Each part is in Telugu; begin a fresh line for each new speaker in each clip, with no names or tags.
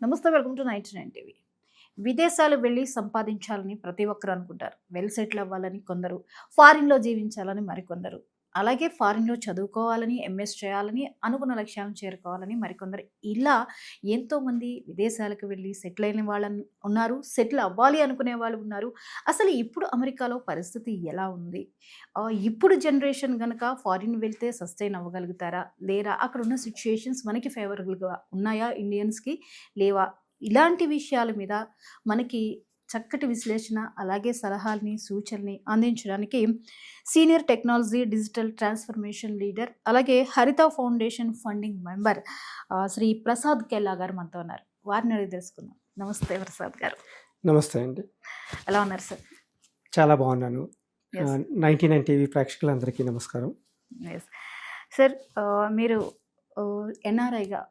నమస్తే, వెల్కమ్ టు 99 టీవీ. విదేశాలు వెళ్ళి సంపాదించాలని ప్రతి ఒక్కరు అనుకుంటారు. వెల్ సెటిల్ అవ్వాలని కొందరు, ఫారిన్‌లో జీవించాలని మరికొందరు, అలాగే ఫారిన్‌లో చదువుకోవాలని, ఎంఎస్ చేయాలని, అనుకున్న లక్ష్యాలను చేరుకోవాలని మరికొందరు. ఇలా ఎంతోమంది విదేశాలకు వెళ్ళి సెటిల్ అయిన వాళ్ళని ఉన్నారు. సెటిల్ అవ్వాలి అనుకునే వాళ్ళు ఉన్నారు. అసలు ఇప్పుడు అమెరికాలో పరిస్థితి ఎలా ఉంది? ఇప్పుడు జనరేషన్ గనక ఫారిన్ వెళ్తే సస్టైన్ అవ్వగలుగుతారా? లేరా? అక్కడున్న సిట్యుయేషన్స్ మనకి ఫేవరబుల్‌గా ఉన్నాయా ఇండియన్స్‌కి? లేవా? ఇలాంటి విషయాల మీద మనకి చక్కటి విశ్లేషణ, అలాగే సలహాల్ని, సూచనల్ని అందించడానికి senior technology digital transformation leader, అలాగే Haritha foundation funding member Shri Prasad Kella గారు మనతో ఉన్నారు. వారిని అడిగి తెలుసుకుందాం. నమస్తే ప్రసాద్ గారు.
నమస్తే అండి.
ఎలా ఉన్నారు సార్?
చాలా బాగున్నాను.
Yes.
99 టీవీ ప్రేక్షకులందరికీ నమస్కారం.
ఎస్ సార్, మీరు ఎన్ఆర్ఐగా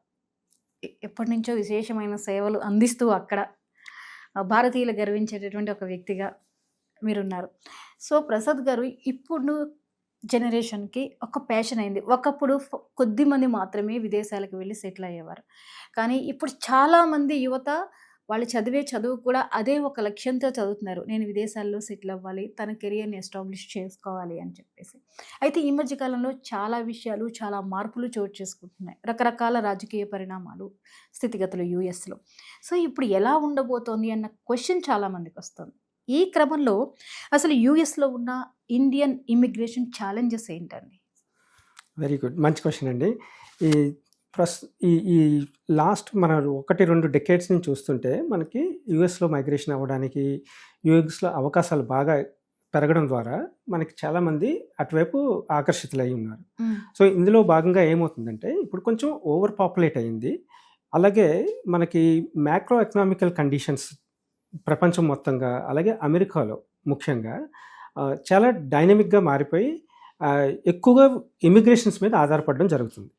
ఎప్పటి నుంచో విశేషమైన సేవలు అందిస్తూ అక్కడ భారతీయులు గర్వించేటటువంటి ఒక వ్యక్తిగా మీరున్నారు. సో ప్రసాద్ గారు, ఇప్పుడు జనరేషన్కి ఒక ప్యాషన్ అయింది. ఒకప్పుడు కొద్ది మంది మాత్రమే విదేశాలకు వెళ్ళి సెటిల్ అయ్యేవారు. కానీ ఇప్పుడు చాలామంది యువత వాళ్ళు చదివే చదువు కూడా అదే ఒక లక్ష్యంతో చదువుతున్నారు. నేను విదేశాల్లో సెటిల్ అవ్వాలి, తన కెరియర్ని ఎస్టాబ్లిష్ చేసుకోవాలి అని చెప్పేసి. అయితే ఈ మధ్య కాలంలో చాలా విషయాలు, చాలా మార్పులు చోటు చేసుకుంటున్నాయి. రకరకాల రాజకీయ పరిణామాలు, స్థితిగతులు యూఎస్లో. సో ఇప్పుడు ఎలా ఉండబోతోంది అన్న క్వశ్చన్ చాలామందికి వస్తుంది. ఈ క్రమంలో అసలు యూఎస్లో ఉన్న ఇండియన్ ఇమిగ్రేషన్ ఛాలెంజెస్ ఏంటండి?
వెరీ గుడ్, మంచి క్వశ్చన్ అండి. ఈ ఈ లాస్ట్ మన 1-2 డెకేడ్స్ నుంచి చూస్తుంటే మనకి యూఎస్లో మైగ్రేషన్ అవ్వడానికి, యూఎస్లో అవకాశాలు బాగా పెరగడం ద్వారా మనకి చాలామంది అటువైపు ఆకర్షితులై ఉన్నారు. సో ఇందులో భాగంగా ఏమవుతుందంటే ఇప్పుడు కొంచెం ఓవర్ పాపులేట్ అయింది. అలాగే మనకి మ్యాక్రో ఎకనామికల్ కండిషన్స్ ప్రపంచం మొత్తంగా, అలాగే అమెరికాలో ముఖ్యంగా చాలా డైనమిక్గా మారిపోయి ఎక్కువగా ఇమిగ్రేషన్స్ మీద ఆధారపడడం జరుగుతుంది.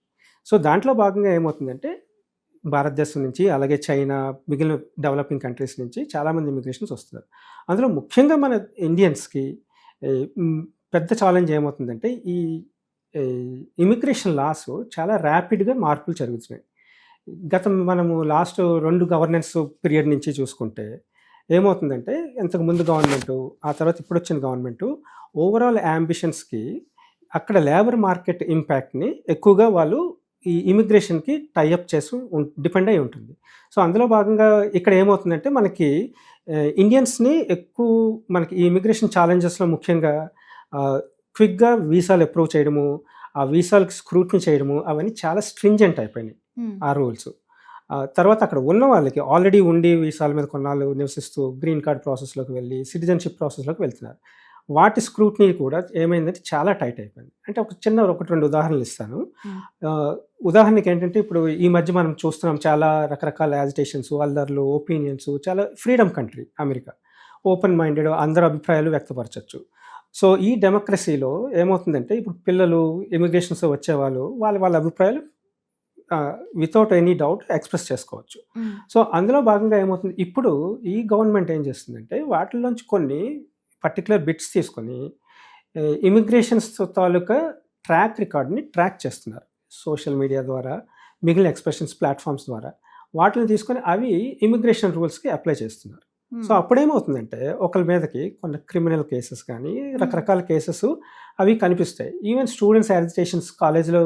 సో దాంట్లో భాగంగా ఏమవుతుందంటే భారతదేశం నుంచి, అలాగే చైనా, మిగిలిన డెవలపింగ్ కంట్రీస్ నుంచి చాలామంది ఇమిగ్రేషన్స్ వస్తున్నారు. అందులో ముఖ్యంగా మన ఇండియన్స్కి పెద్ద ఛాలెంజ్ ఏమవుతుందంటే ఈ ఇమిగ్రేషన్ లాస్ చాలా ర్యాపిడ్గా మార్పులు జరుగుతున్నాయి. మనము లాస్ట్ 2 గవర్నెన్స్ పీరియడ్ నుంచి చూసుకుంటే ఏమవుతుందంటే ఇంతకు ముందు గవర్నమెంటు, ఆ తర్వాత ఇప్పుడు వచ్చిన గవర్నమెంటు ఓవరాల్ యాంబిషన్స్కి అక్కడ లేబర్ మార్కెట్ ఇంపాక్ట్ని ఎక్కువగా వాళ్ళు ఈ ఇమిగ్రేషన్కి టైఅప్ చేసి డిపెండ్ అయి ఉంటుంది. సో అందులో భాగంగా ఇక్కడ ఏమవుతుందంటే మనకి ఇండియన్స్ని ఎక్కువ మనకి ఈ ఇమిగ్రేషన్ ఛాలెంజెస్లో ముఖ్యంగా క్విక్గా వీసాలు అప్రూవ్ చేయడము, ఆ వీసాలకు స్క్రూటినీ చేయడము, అవన్నీ చాలా స్ట్రింజెంట్ అయిపోయినాయి ఆ రూల్స్. తర్వాత అక్కడ ఉన్న వాళ్ళకి ఆల్రెడీ ఉండి వీసాల మీద కొన్నాళ్ళు నివసిస్తూ గ్రీన్ కార్డ్ ప్రాసెస్లోకి వెళ్ళి సిటిజన్షిప్ ప్రాసెస్లోకి వెళ్తున్నారు. వాటి స్క్రూటినీ కూడా ఏమైందంటే చాలా టైట్ అయిపోయింది. అంటే ఒక 1-2 ఉదాహరణలు ఇస్తాను. ఉదాహరణకి ఏంటంటే ఇప్పుడు ఈ మధ్య మనం చూస్తున్నాం చాలా రకరకాల యాజిటేషన్స్, అల్లర్లు, ఒపీనియన్స్, చాలా freedom country America. Open minded, అందరు అభిప్రాయాలు వ్యక్తపరచచ్చు. సో ఈ డెమోక్రసీలో ఏమవుతుందంటే ఇప్పుడు పిల్లలు ఇమిగ్రేషన్స్ వచ్చేవాళ్ళు వాళ్ళ అభిప్రాయాలు వితౌట్ ఎనీ డౌట్ ఎక్స్ప్రెస్ చేసుకోవచ్చు. సో అందులో భాగంగా ఏమవుతుంది, ఇప్పుడు ఈ గవర్నమెంట్ ఏం చేస్తుందంటే వాటిల్లోంచి కొన్ని పర్టికులర్ బిట్స్ తీసుకొని ఇమిగ్రేషన్స్ తాలూకా ట్రాక్ రికార్డ్ని ట్రాక్ చేస్తున్నారు సోషల్ మీడియా ద్వారా, మిగిలిన ఎక్స్ప్రెషన్స్ ప్లాట్ఫామ్స్ ద్వారా. వాటిని తీసుకొని అవి ఇమిగ్రేషన్ రూల్స్కి అప్లై చేస్తున్నారు. సో అప్పుడేమవుతుందంటే ఒకరి మీదకి కొన్ని క్రిమినల్ కేసెస్ కానీ రకరకాల కేసెస్ అవి కనిపిస్తాయి. ఈవెన్ స్టూడెంట్స్ యాజిటేషన్స్ కాలేజ్లో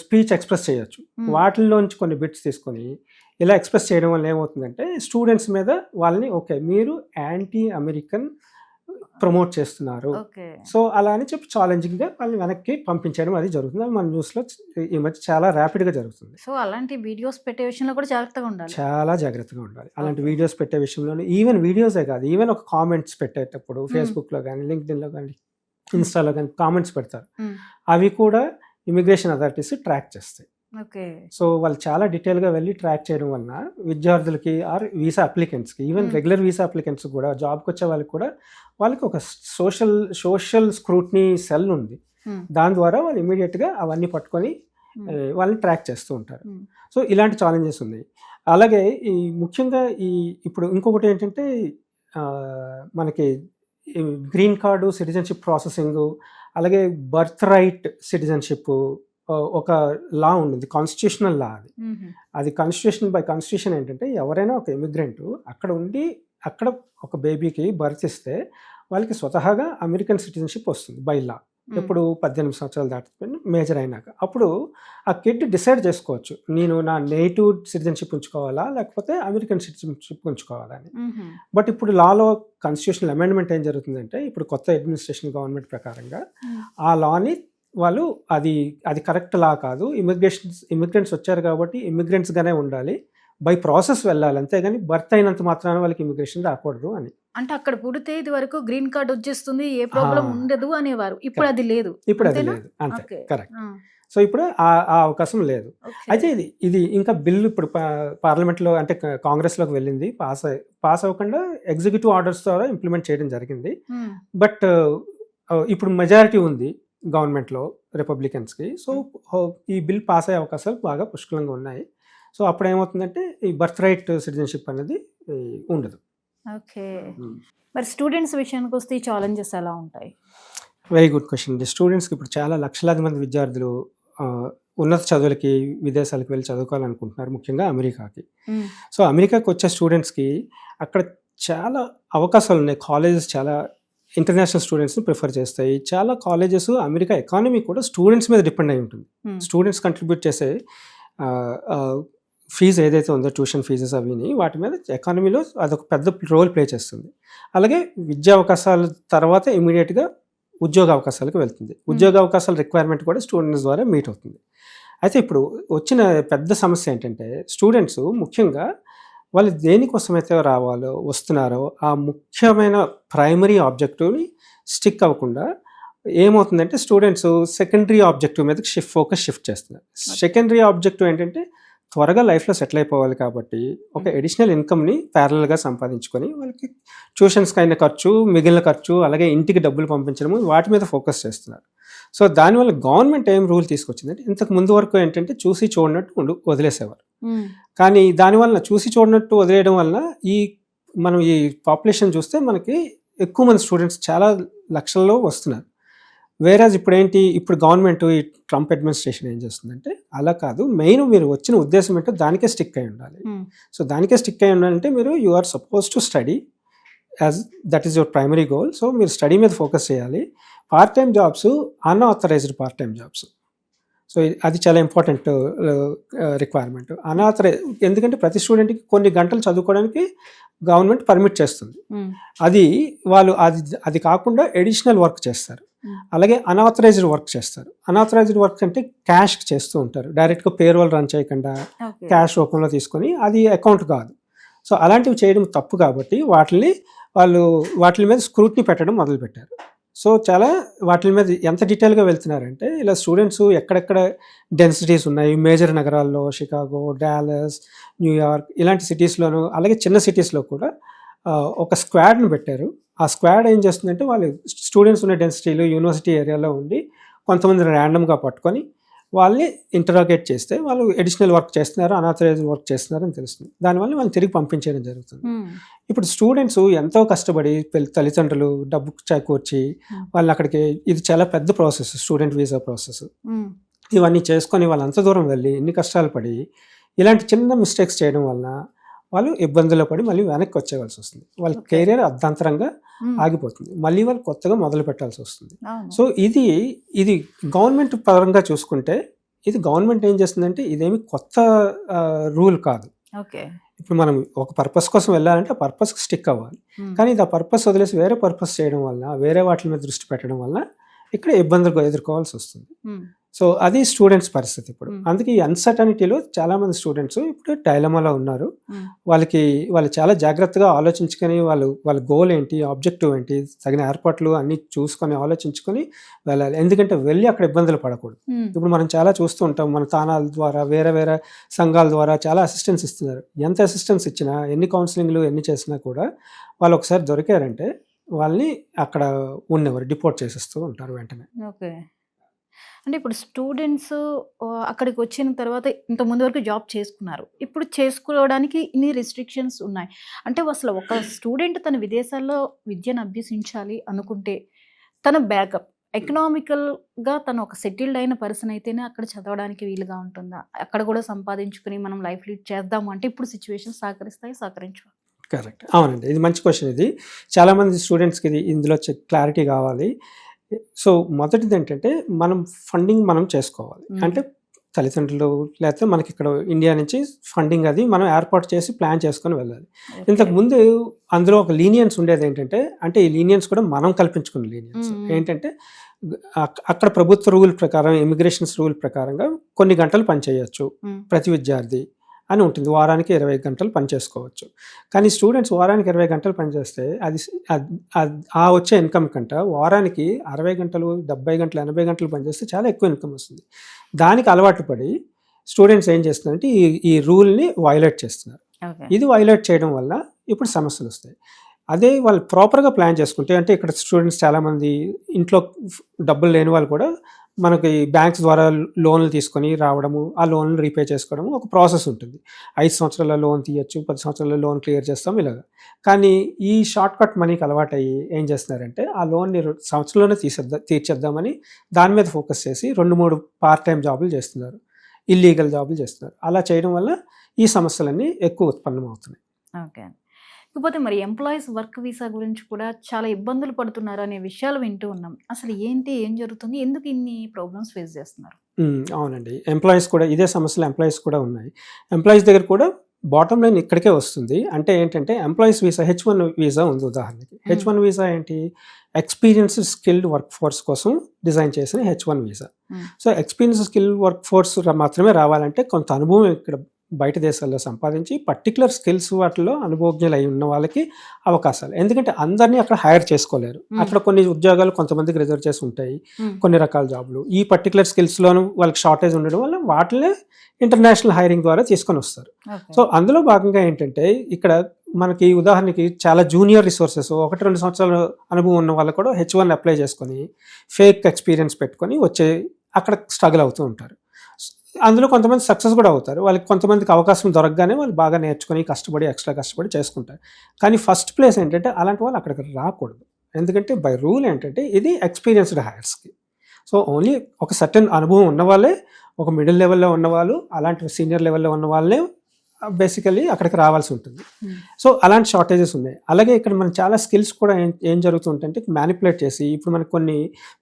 స్పీచ్ ఎక్స్ప్రెస్ చేయొచ్చు. వాటిల్లోంచి కొన్ని బిట్స్ తీసుకొని ఇలా ఎక్స్ప్రెస్ చేయడం వల్ల ఏమవుతుందంటే స్టూడెంట్స్ మీద వాళ్ళని ఓకే మీరు యాంటీ అమెరికన్ ప్రమోట్ చేస్తున్నారు, సో అలా అని చెప్పి ఛాలెంజింగ్గా వాళ్ళని వెనక్కి పంపించడం అది జరుగుతుంది. మన న్యూస్లో ఈ మధ్య చాలా ర్యాపిడ్గా జరుగుతుంది.
సో అలాంటి వీడియోస్ పెట్టే విషయంలో కూడా జాగ్రత్తగా ఉండాలి,
చాలా జాగ్రత్తగా ఉండాలి. అలాంటి వీడియోస్ పెట్టే విషయంలో ఈవెన్ వీడియోసే కాదు, ఈవెన్ ఒక కామెంట్స్ పెట్టేటప్పుడు ఫేస్బుక్లో కానీ, లింక్డ్ఇన్లో కానీ, ఇన్స్టాలో కానీ కామెంట్స్ పెడతారు. అవి కూడా ఇమిగ్రేషన్ అథారిటీస్ ట్రాక్ చేస్తాయి. సో వాళ్ళు చాలా డీటెయిల్గా వెళ్ళి ట్రాక్ చేయడం వలన విద్యార్థులకి ఆర్ వీసా అప్లికెంట్స్కి, ఈవెన్ రెగ్యులర్ వీసా అప్లికెంట్స్ కూడా, జాబ్కి వచ్చే వాళ్ళకి కూడా వాళ్ళకి ఒక సోషల్ స్క్రూటినీ సెల్ ఉంది. దాని ద్వారా వాళ్ళు ఇమీడియట్గా అవన్నీ పట్టుకొని వాళ్ళని ట్రాక్ చేస్తూ ఉంటారు. సో ఇలాంటి ఛాలెంజెస్ ఉన్నాయి. అలాగే ఈ ముఖ్యంగా ఇప్పుడు ఇంకొకటి ఏంటంటే మనకి గ్రీన్ కార్డు సిటిజన్షిప్ ప్రాసెసింగ్, అలాగే బర్త్ రైట్ సిటిజన్షిప్ ఒక లా ఉంటుంది, కాన్స్టిట్యూషనల్ లా అది. అది కాన్స్టిట్యూషన్ ఏంటంటే ఎవరైనా ఒక ఇమిగ్రెంట్ అక్కడ ఉండి అక్కడ ఒక బేబీకి బర్త్ ఇస్తే వాళ్ళకి స్వతహాగా అమెరికన్ సిటిజన్షిప్ వస్తుంది బై లా. ఎప్పుడు 18 సంవత్సరాలు దాటిపోయిన మేజర్ అయినాక అప్పుడు ఆ కిడ్ డిసైడ్ చేసుకోవచ్చు, నేను నా నేటివ్ సిటిజన్షిప్ ఉంచుకోవాలా లేకపోతే అమెరికన్ సిటిజన్షిప్ ఉంచుకోవాలా అని. బట్ ఇప్పుడు లాలో కాన్స్టిట్యూషనల్ అమెండ్మెంట్ ఏం జరుగుతుందంటే ఇప్పుడు కొత్త అడ్మినిస్ట్రేషన్ గవర్నమెంట్ ప్రకారంగా ఆ లాని వాళ్ళు అది కరెక్ట్ లా కాదు, ఇమిగ్రెంట్స్ వచ్చారు కాబట్టి ఇమిగ్రెంట్స్గానే ఉండాలి, బై ప్రాసెస్ వెళ్ళాలి, అంతేగాని బర్త్ అయినంత మాత్రాన వాళ్ళకి ఇమిగ్రేషన్ రాకూడదు అని.
అంటే అక్కడ పుడితే ఇది వరకు గ్రీన్ కార్డ్ వచ్చేస్తుంది, ఏ ప్రాబ్లం ఉండదు అనేవారు. ఇప్పుడు అది లేదు.
ఇప్పుడు అది లేదు, అంతే, కరెక్ట్. సో ఇప్పుడు ఆ అవకాశం లేదు. అయితే ఇది ఇంకా బిల్లు ఇప్పుడు పార్లమెంట్లో అంటే కాంగ్రెస్లోకి వెళ్ళింది, పాస్ అవ్వకుండా ఎగ్జిక్యూటివ్ ఆర్డర్స్ ద్వారా ఇంప్లిమెంట్ చేయడం జరిగింది. బట్ ఇప్పుడు మెజారిటీ ఉంది గవర్నమెంట్లో రిపబ్లికన్స్కి. సో ఈ బిల్ పాస్ అయ్యే అవకాశాలు బాగా పుష్కలంగా ఉన్నాయి. సో అప్పుడు ఏమవుతుందంటే ఈ బర్త్ రైట్ సిటిజన్షిప్ అనేది ఉండదు.
ఓకే, మరి స్టూడెంట్స్ విషయానికి వస్తే ఈ ఛాలెంజెస్ ఎలా ఉంటాయి?
Very good question. స్టూడెంట్స్కి ఇప్పుడు చాలా లక్షలాది మంది విద్యార్థులు ఉన్నత చదువులకి విదేశాలకు వెళ్ళి చదువుకోవాలనుకుంటున్నారు, ముఖ్యంగా అమెరికాకి. సో అమెరికాకి వచ్చే స్టూడెంట్స్కి అక్కడ చాలా అవకాశాలు ఉన్నాయి. కాలేజెస్ చాలా ఇంటర్నేషనల్ స్టూడెంట్స్ని ప్రిఫర్ చేస్తాయి. చాలా కాలేజెస్ అమెరికా ఎకానమీ కూడా స్టూడెంట్స్ మీద డిపెండ్ అయి ఉంటుంది. స్టూడెంట్స్ కంట్రిబ్యూట్ చేసే ఫీజు ఏదైతే ఉందో ట్యూషన్ ఫీజెస్ అవిని వాటి మీద ఎకానమీలో అదొక పెద్ద రోల్ ప్లే చేస్తుంది. అలాగే విద్యా అవకాశాల తర్వాత ఇమీడియట్గా ఉద్యోగ అవకాశాలకు వెళ్తుంది. ఉద్యోగ అవకాశాల రిక్వైర్మెంట్ కూడా స్టూడెంట్స్ ద్వారా మీట్ అవుతుంది. అయితే ఇప్పుడు వచ్చిన పెద్ద సమస్య ఏంటంటే స్టూడెంట్స్ ముఖ్యంగా వాళ్ళు దేనికోసమైతే వస్తున్నారో ఆ ముఖ్యమైన ప్రైమరీ ఆబ్జెక్టివ్ని స్టిక్ అవ్వకుండా ఏమవుతుందంటే స్టూడెంట్స్ సెకండరీ ఆబ్జెక్టివ్ మీద ఫోకస్ షిఫ్ట్ చేస్తున్నారు. సెకండరీ ఆబ్జెక్టివ్ ఏంటంటే త్వరగా లైఫ్లో సెటిల్ అయిపోవాలి కాబట్టి ఒక అడిషనల్ ఇన్కమ్ని ప్యారలల్గా సంపాదించుకొని వాళ్ళకి ట్యూషన్స్కి అయిన ఖర్చు, మిగిలిన ఖర్చు, అలాగే ఇంటికి డబ్బులు పంపించడము, వాటి మీద ఫోకస్ చేస్తున్నారు. సో దానివల్ల గవర్నమెంట్ ఏం రూల్ తీసుకొచ్చిందంటే ఇంతకు ముందు వరకు ఏంటంటే చూసి చూడనట్టు వదిలేసేవారు. కానీ దానివల్ల చూసి చూడనట్టు వదిలేయడం వల్ల మనం ఈ పాపులేషన్ చూస్తే మనకి ఎక్కువ మంది స్టూడెంట్స్ చాలా లక్షల్లో వస్తున్నారు. వేరేజ్ ఇప్పుడు గవర్నమెంట్ ఈ ట్రంప్ అడ్మినిస్ట్రేషన్ ఏం చేస్తుందంటే అలా కాదు, మెయిన్ మీరు వచ్చిన ఉద్దేశం ఏంటో దానికే స్టిక్ అయి ఉండాలి. సో దానికే స్టిక్ అయి ఉండాలంటే you are suppose to study as that is your primary goal. So మీరు స్టడీ మీద ఫోకస్ చేయాలి. Part time jobs, unauthorised part time jobs, so అది చాలా ఇంపార్టెంట్ రిక్వైర్మెంట్. ఎందుకంటే ప్రతి స్టూడెంట్కి కొన్ని గంటలు చదువుకోవడానికి గవర్నమెంట్ పర్మిట్ చేస్తుంది. అది కాకుండా ఎడిషనల్ వర్క్ చేస్తారు. అలాగే అన్ఆథరైజ్డ్ వర్క్ చేస్తారు. అన్ఆథరైజ్డ్ వర్క్ అంటే క్యాష్ చేస్తూ ఉంటారు, డైరెక్ట్గా పేరోల్ రన్ చేయకుండా క్యాష్ రూపంలో తీసుకొని, అది అకౌంట్ కాదు. సో అలాంటివి చేయడం తప్పు కాబట్టి వాటి మీద స్క్రూట్నీ పెట్టడం మొదలుపెట్టారు. సో చాలా వాటి మీద ఎంత డీటెయిల్గా వెళ్తున్నారంటే ఇలా స్టూడెంట్స్ ఎక్కడెక్కడ డెన్సిటీస్ ఉన్నాయి మేజర్ నగరాల్లో, షికాగో, డాలస్, న్యూయార్క్ ఇలాంటి సిటీస్లోనూ, అలాగే చిన్న సిటీస్లో కూడా ఒక స్క్వాడ్ని పెట్టారు. ఆ స్క్వాడ్ ఏం చేస్తుందంటే వాళ్ళు స్టూడెంట్స్ ఉన్న డెన్సిటీలు యూనివర్సిటీ ఏరియాలో ఉండి కొంతమంది ర్యాండమ్గా పట్టుకొని వాళ్ళని ఇంటరాగేట్ చేస్తే వాళ్ళు అడిషనల్ వర్క్ చేస్తున్నారు, అన్ఆథరైజ్డ్ వర్క్ చేస్తున్నారు అని తెలుస్తుంది. దానివల్ల వాళ్ళని తిరిగి పంపించేయడం జరుగుతుంది. ఇప్పుడు స్టూడెంట్స్ ఎంతో కష్టపడి తల్లిదండ్రులు డబ్బు చేకూర్చి వాళ్ళు అక్కడికి, ఇది చాలా పెద్ద ప్రాసెస్, స్టూడెంట్ వీసా ప్రాసెస్. ఇవన్నీ చేసుకొని వాళ్ళు అంత దూరం వెళ్ళి ఎన్ని కష్టాలు పడి ఇలాంటి చిన్న మిస్టేక్స్ చేయడం వలన వాళ్ళు ఇబ్బందుల్లో పడి మళ్ళీ వెనక్కి వచ్చేవాల్సి వస్తుంది. వాళ్ళ కెరీర్ అర్ధాంతరంగా ఆగిపోతుంది, మళ్ళీ వాళ్ళు కొత్తగా మొదలు పెట్టాల్సి వస్తుంది. సో ఇది గవర్నమెంట్ పరంగా చూసుకుంటే ఇది గవర్నమెంట్ ఏం చేస్తుందంటే ఇదేమి కొత్త రూల్ కాదు. ఇప్పుడు మనం ఒక పర్పస్ కోసం వెళ్ళాలంటే ఆ పర్పస్కి స్టిక్ అవ్వాలి. కానీ ఇది ఆ పర్పస్ వదిలేసి వేరే పర్పస్ చేయడం వల్ల, వేరే వాటి మీద దృష్టి పెట్టడం వల్ల ఇక్కడ ఇబ్బందులు ఎదుర్కోవాల్సి వస్తుంది. సో అది స్టూడెంట్స్ పరిస్థితి ఇప్పుడు. అందుకే ఈ అన్సర్టనిటీలో చాలా మంది స్టూడెంట్స్ ఇప్పుడు డైలమాలో ఉన్నారు. వాళ్ళు చాలా జాగ్రత్తగా ఆలోచించుకొని వాళ్ళ గోల్ ఏంటి, ఆబ్జెక్టివ్ ఏంటి, తగిన ఏర్పాట్లు అన్ని చూసుకొని ఆలోచించుకొని వెళ్ళాలి. ఎందుకంటే వెళ్ళి అక్కడ ఇబ్బందులు పడకూడదు. ఇప్పుడు మనం చాలా చూస్తూ ఉంటాం, మన తానాల ద్వారా వేరే వేరే సంఘాల ద్వారా చాలా అసిస్టెన్స్ ఇస్తున్నారు. ఎంత అసిస్టెన్స్ ఇచ్చినా, ఎన్ని కౌన్సిలింగ్లు ఎన్ని చేసినా కూడా వాళ్ళు ఒకసారి దొరికారంటే వాళ్ళని అక్కడ ఉన్నవారు డిపోర్ట్ చేసేస్తూ ఉంటారు వెంటనే.
ఓకే, అంటే ఇప్పుడు స్టూడెంట్స్ అక్కడికి వచ్చిన తర్వాత ఇంత ముందు వరకు జాబ్ చేసుకున్నారు, ఇప్పుడు చేసుకోవడానికి ఇన్ని రెస్ట్రిక్షన్స్ ఉన్నాయి. అంటే అసలు ఒక స్టూడెంట్ తన విదేశాల్లో విద్యను అభ్యసించాలి అనుకుంటే తన బ్యాకప్ ఎకనామికల్‌గా తను ఒక సెటిల్డ్ అయిన పర్సన్ అయితేనే అక్కడ చదవడానికి వీలుగా ఉంటుందా? అక్కడ కూడా సంపాదించుకొని మనం లైఫ్ లీడ్ చేద్దాము అంటే ఇప్పుడు సిట్యుయేషన్స్ సహకరిస్తాయి, సహకరించవా?
కరెక్ట్. అవునండి. ఇది మంచి క్వెషన్ ఇది. చాలామంది స్టూడెంట్స్‌కి ఇందులో క్లారిటీ కావాలి. సో, మొదటిదేంటంటే మనం ఫండింగ్ మనం చేసుకోవాలి. అంటే తల్లిదండ్రులు లేకపోతే మనకిక్కడ ఇండియా నుంచి ఫండింగ్ అది మనం ఏర్పాటు చేసి ప్లాన్ చేసుకొని వెళ్ళాలి.
ఓకే.
ఇంతకుముందు అందులో ఒక లీనియన్స్ ఉండేదేంటంటే, అంటే ఈ లీనియన్స్ కూడా మనం కల్పించుకున్న లీనియన్స్. ఏంటంటే అక్కడ ప్రభుత్వ రూల్ ప్రకారం, ఇమిగ్రేషన్స్ రూల్ ప్రకారంగా కొన్ని గంటలు పని చేయొచ్చు ప్రతి విద్యార్థి అని ఉంటుంది. వారానికి 20 గంటలు పని చేసుకోవచ్చు. కానీ స్టూడెంట్స్ వారానికి 20 గంటలు పనిచేస్తే అది ఆ వచ్చే ఇన్కమ్ కంట వారానికి 60 గంటలు, 70 గంటలు, 80 గంటలు పనిచేస్తే చాలా ఎక్కువ ఇన్కమ్ వస్తుంది. దానికి అలవాటు పడి స్టూడెంట్స్ ఏం చేస్తున్నారంటే ఈ రూల్ని వైలేట్ చేస్తున్నారు.
ఓకే.
ఇది వైలేట్ చేయడం వల్ల ఇప్పుడు సమస్యలు వస్తాయి. అదే వాళ్ళు ప్రాపర్‌గా ప్లాన్ చేసుకుంటే, అంటే ఇక్కడ స్టూడెంట్స్ చాలామంది ఇంట్లో డబ్బులు లేని వాళ్ళు కూడా మనకి బ్యాంక్స్ ద్వారా లోన్లు తీసుకొని రావడము, ఆ లోన్లు రీపే చేసుకోవడము ఒక ప్రాసెస్ ఉంటుంది. 5 సంవత్సరాల లోన్ తీయొచ్చు, 10 సంవత్సరాల లోన్ క్లియర్ చేస్తాం ఇలాగ. కానీ ఈ షార్ట్ కట్ మనీకి అలవాటయ్యి ఏం చేస్తున్నారంటే ఆ లోన్‌ని సంవత్సరంలోనే తీర్చేద్దామని దాని మీద ఫోకస్ చేసి 2, 3 పార్ట్ టైమ్ జాబులు చేస్తున్నారు. ఇల్లీగల్ జాబులు చేస్తున్నారు. అలా చేయడం వల్ల ఈ సమస్యలన్నీ ఎక్కువ ఉత్పన్నమవుతున్నాయి.
ఓకే. ఇకపోతే మరి ఎంప్లాయీస్ వర్క్ వీసా గురించి కూడా చాలా ఇబ్బందులు పడుతున్నారు అనే విషయాలు వింటూ ఉన్నాం. అసలు ఏంటి? ఏం జరుగుతుంది? ఎందుకు ఇన్ని ప్రాబ్లమ్స్ ఫేస్ చేస్తున్నారు?
అవునండి. ఎంప్లాయీస్ కూడా ఇదే సమస్యలు ఎంప్లాయీస్ కూడా ఉన్నాయి. ఎంప్లాయీస్ దగ్గర కూడా బాటమ్ లైన్ ఇక్కడికే వస్తుంది. అంటే ఏంటంటే ఎంప్లాయీస్ వీసా H1 వీసా ఉంది ఉదాహరణకి. H1 వీసా ఏంటి? ఎక్స్‌పీరియన్స్డ్ స్కిల్డ్ వర్క్ ఫోర్స్ కోసం డిజైన్ చేసిన H1 visa. So, experienced skilled work force మాత్రమే రావాలంటే కొంత అనుభవం ఇక్కడ బయట దేశాల్లో సంపాదించి పర్టికులర్ స్కిల్స్ వాటిలో అనుభవజ్ఞులు అయి ఉన్న వాళ్ళకి అవకాశాలు. ఎందుకంటే అందరినీ అక్కడ హైర్ చేసుకోలేరు. అక్కడ కొన్ని ఉద్యోగాలు కొంతమందికి రిజర్వ్ చేసి ఉంటాయి. కొన్ని రకాల జాబులు ఈ పర్టికులర్ స్కిల్స్లోనూ వాళ్ళకి షార్టేజ్ ఉండడం వల్ల వాటినే ఇంటర్నేషనల్ హైరింగ్ ద్వారా తీసుకొని వస్తారు. సో, అందులో భాగంగా ఏంటంటే ఇక్కడ మనకి ఉదాహరణకి చాలా జూనియర్ రిసోర్సెస్ 1-2 సంవత్సరాల అనుభవం ఉన్న వాళ్ళు కూడా H1 అప్లై చేసుకొని ఫేక్ ఎక్స్పీరియన్స్ పెట్టుకొని వచ్చే అక్కడ స్ట్రగుల్ అవుతూ ఉంటారు. అందులో కొంతమంది సక్సెస్ కూడా అవుతారు. వాళ్ళకి కొంతమందికి అవకాశం దొరకగానే వాళ్ళు బాగా నేర్చుకొని ఎక్స్ట్రా కష్టపడి చేసుకుంటారు. కానీ ఫస్ట్ ప్లేస్ ఏంటంటే అలాంటి వాళ్ళు అక్కడికి రాకూడదు. ఎందుకంటే బై రూల్ ఏంటంటే ఇది ఎక్స్పీరియన్స్డ్ హైర్స్కి. సో, ఓన్లీ ఒక సర్టెన్ అనుభవం ఉన్న వాళ్ళే, ఒక మిడిల్ లెవెల్లో ఉన్నవాళ్ళు, అలాంటి సీనియర్ లెవెల్లో ఉన్న వాళ్ళే బేసికల్లీ అక్కడికి రావాల్సి ఉంటుంది. సో, అలాంటి షార్టేజెస్ ఉన్నాయి. అలాగే ఇక్కడ మనం చాలా స్కిల్స్ కూడా ఏం జరుగుతుందంటే మ్యానిపులేట్ చేసి ఇప్పుడు మనకు కొన్ని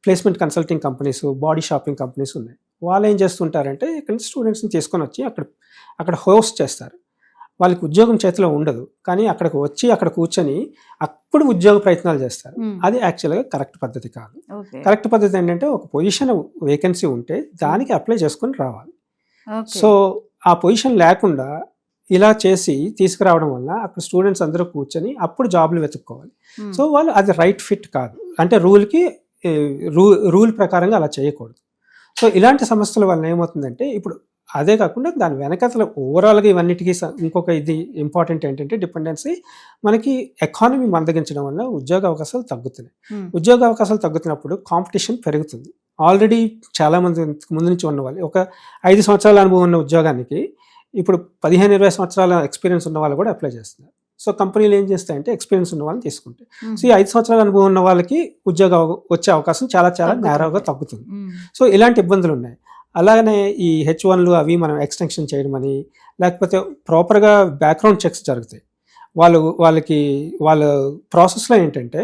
placement consulting companies, body shopping companies ఉన్నాయి. వాళ్ళు ఏం చేస్తుంటారంటే ఇక్కడ స్టూడెంట్స్ని తీసుకొని వచ్చి అక్కడ హోస్ట్ చేస్తారు. వాళ్ళకి ఉద్యోగం చేతిలో ఉండదు. కానీ అక్కడికి వచ్చి అక్కడ కూర్చొని అప్పుడు ఉద్యోగ ప్రయత్నాలు చేస్తారు. అది యాక్చువల్గా కరెక్ట్ పద్ధతి కాదు. కరెక్ట్ పద్ధతి ఏంటంటే ఒక పొజిషన్ వేకెన్సీ ఉంటే దానికి అప్లై చేసుకొని రావాలి. సో, ఆ పొజిషన్ లేకుండా ఇలా చేసి తీసుకురావడం వల్ల అక్కడ స్టూడెంట్స్ అందరూ కూర్చొని అప్పుడు జాబ్లు వెతుక్కోవాలి. సో, వాళ్ళు అది రైట్ ఫిట్ కాదు. అంటే రూల్ ప్రకారంగా అలా చేయకూడదు. సో, ఇలాంటి సమస్యల వల్ల ఏమవుతుందంటే ఇప్పుడు అదే కాకుండా దాని వెనకతల ఓవరాల్గా ఇవన్నిటికీ ఇంకొక ఇది ఇంపార్టెంట్ ఏంటంటే డిపెండెన్సీ మనకి ఎకానమీ మందగించడం వల్ల ఉద్యోగ అవకాశాలు తగ్గుతున్నాయి. ఉద్యోగ అవకాశాలు తగ్గుతున్నప్పుడు కాంపిటీషన్ పెరుగుతుంది. ఆల్రెడీ చాలామంది ముందు నుంచి ఉన్నవాళ్ళు ఒక 5 సంవత్సరాల అనుభవం ఉన్న ఉద్యోగానికి ఇప్పుడు 15-20 సంవత్సరాల ఎక్స్పీరియన్స్ ఉన్న వాళ్ళు కూడా అప్లై చేస్తున్నారు. సో, కంపెనీలు ఏం చేస్తాయంటే ఎక్స్పీరియన్స్ ఉన్న వాళ్ళని తీసుకుంటాయి. సో, ఈ 5 సంవత్సరాల అనుభవం ఉన్న వాళ్ళకి ఉద్యోగం వచ్చే అవకాశం చాలా నేరోగా తగ్గుతుంది. సో, ఇలాంటి ఇబ్బందులు ఉన్నాయి. అలాగనే ఈ H1లు అవి మనం ఎక్స్టెన్షన్ చేయడం అని, లేకపోతే ప్రాపర్గా బ్యాక్గ్రౌండ్ చెక్స్ జరుగుతాయి. వాళ్ళ ప్రాసెస్లో ఏంటంటే